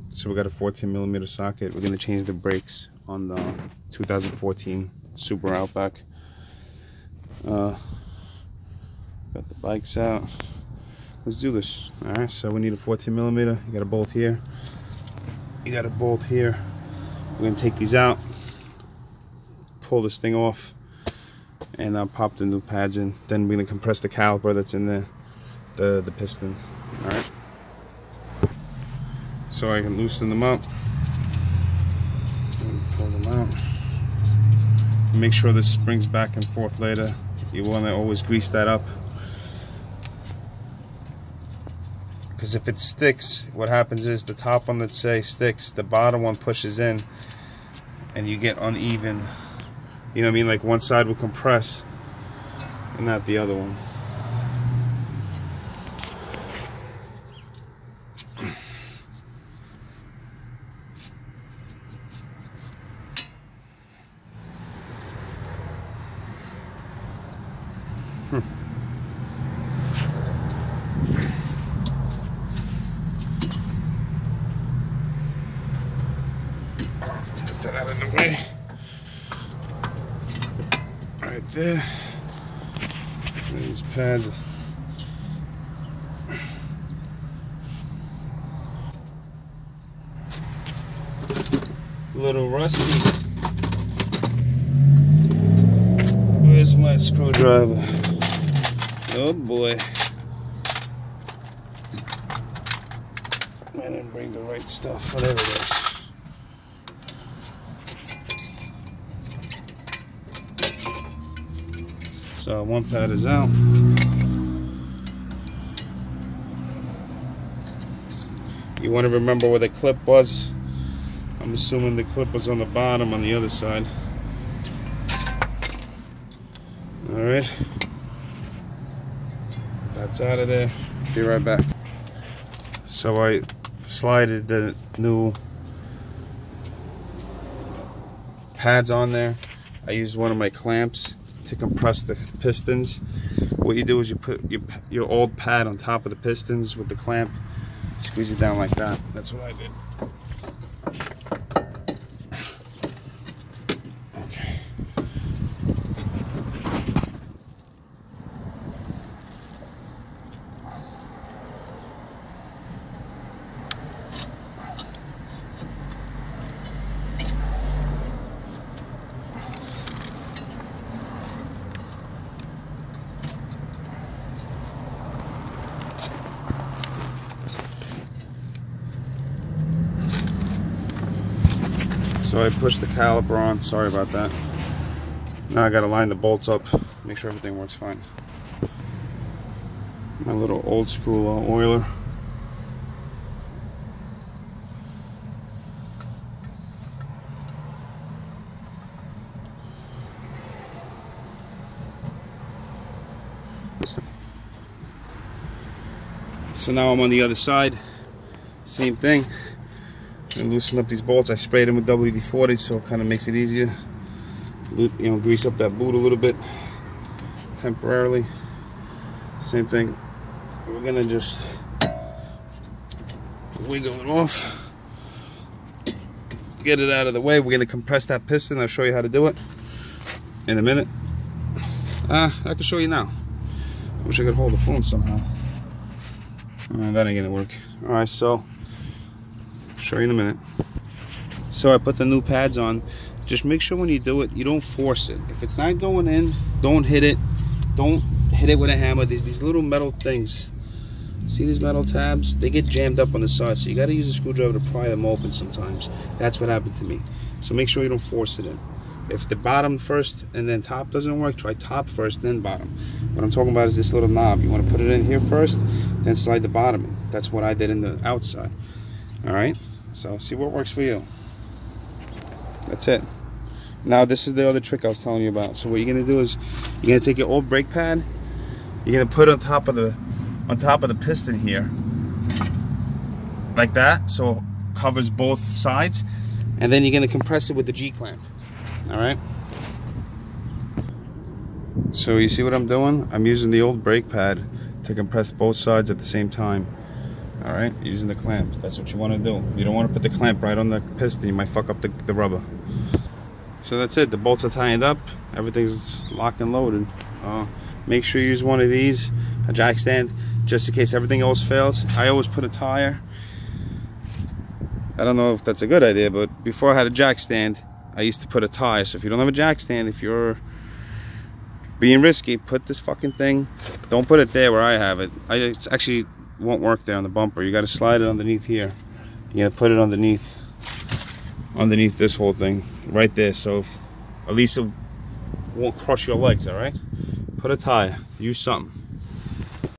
So we got a 14mm socket. We're gonna change the brakes on the 2014 Subaru Outback. Got the bikes out. Let's do this. All right, so we need a 14mm. You got a bolt here. You got a bolt here. We're gonna take these out, pull this thing off, and pop the new pads in. Then we're gonna compress the caliper that's in the piston. All right. So I can loosen them up and pull them out. Make sure this springs back and forth later. You want to always grease that up, because if it sticks, what happens is the top one, let's say, sticks, the bottom one pushes in and you get uneven, you know what I mean, like one side will compress and not the other one. Let's put that out of the way. Right there. These pads. A little rusty. Where's my screwdriver? Oh boy. I didn't bring the right stuff, whatever it is. So one pad is out. You want to remember where the clip was. I'm assuming the clip was on the bottom on the other side. Alright. That's out of there. Be right back. So I slided the new pads on there. I used one of my clamps to compress the pistons. What you do is you put your old pad on top of the pistons with the clamp, squeeze it down like that. That's what I did. Okay. So I pushed the caliper on, sorry about that. Now I gotta line the bolts up, make sure everything works fine. My little old school oiler. So now I'm on the other side, same thing. And loosen up these bolts. I sprayed them with WD-40, so it kind of makes it easier. You know, grease up that boot a little bit temporarily. Same thing. We're gonna just wiggle it off, get it out of the way. We're gonna compress that piston. I'll show you how to do it in a minute. I can show you now. I wish I could hold the phone somehow. That ain't gonna work. All right, so show you in a minute. So I put the new pads on. Just make sure when you do it, you don't force it. If it's not going in, don't hit it. Don't hit it with a hammer. There's these little metal things. See these metal tabs? They get jammed up on the side, so you gotta use a screwdriver to pry them open sometimes. That's what happened to me. So make sure you don't force it in. If the bottom first and then top doesn't work, try top first, then bottom. What I'm talking about is this little knob. You wanna put it in here first, then slide the bottom in. That's what I did in the outside. All right, so see what works for you. That's it. Now this is the other trick I was telling you about. So what you're gonna do is you're gonna take your old brake pad, you're gonna put it on top of the piston here, like that, so it covers both sides, and then you're gonna compress it with the G clamp. All right. So you see what I'm doing? I'm using the old brake pad to compress both sides at the same time. All right, using the clamp. That's what you want to do. You don't want to put the clamp right on the piston. You might fuck up the rubber. So that's it. The bolts are tightened up. Everything's locked and loaded. Make sure you use one of these, a jack stand, just in case everything else fails. I always put a tire. I don't know if that's a good idea, but before I had a jack stand, I used to put a tire. So if you don't have a jack stand, if you're being risky, put this fucking thing. Don't put it there where I have it. It actually won't work there on the bumper. You got to slide it underneath here. You got to put it underneath this whole thing right there. So at least it won't crush your legs. All right. Put a tire. Use something.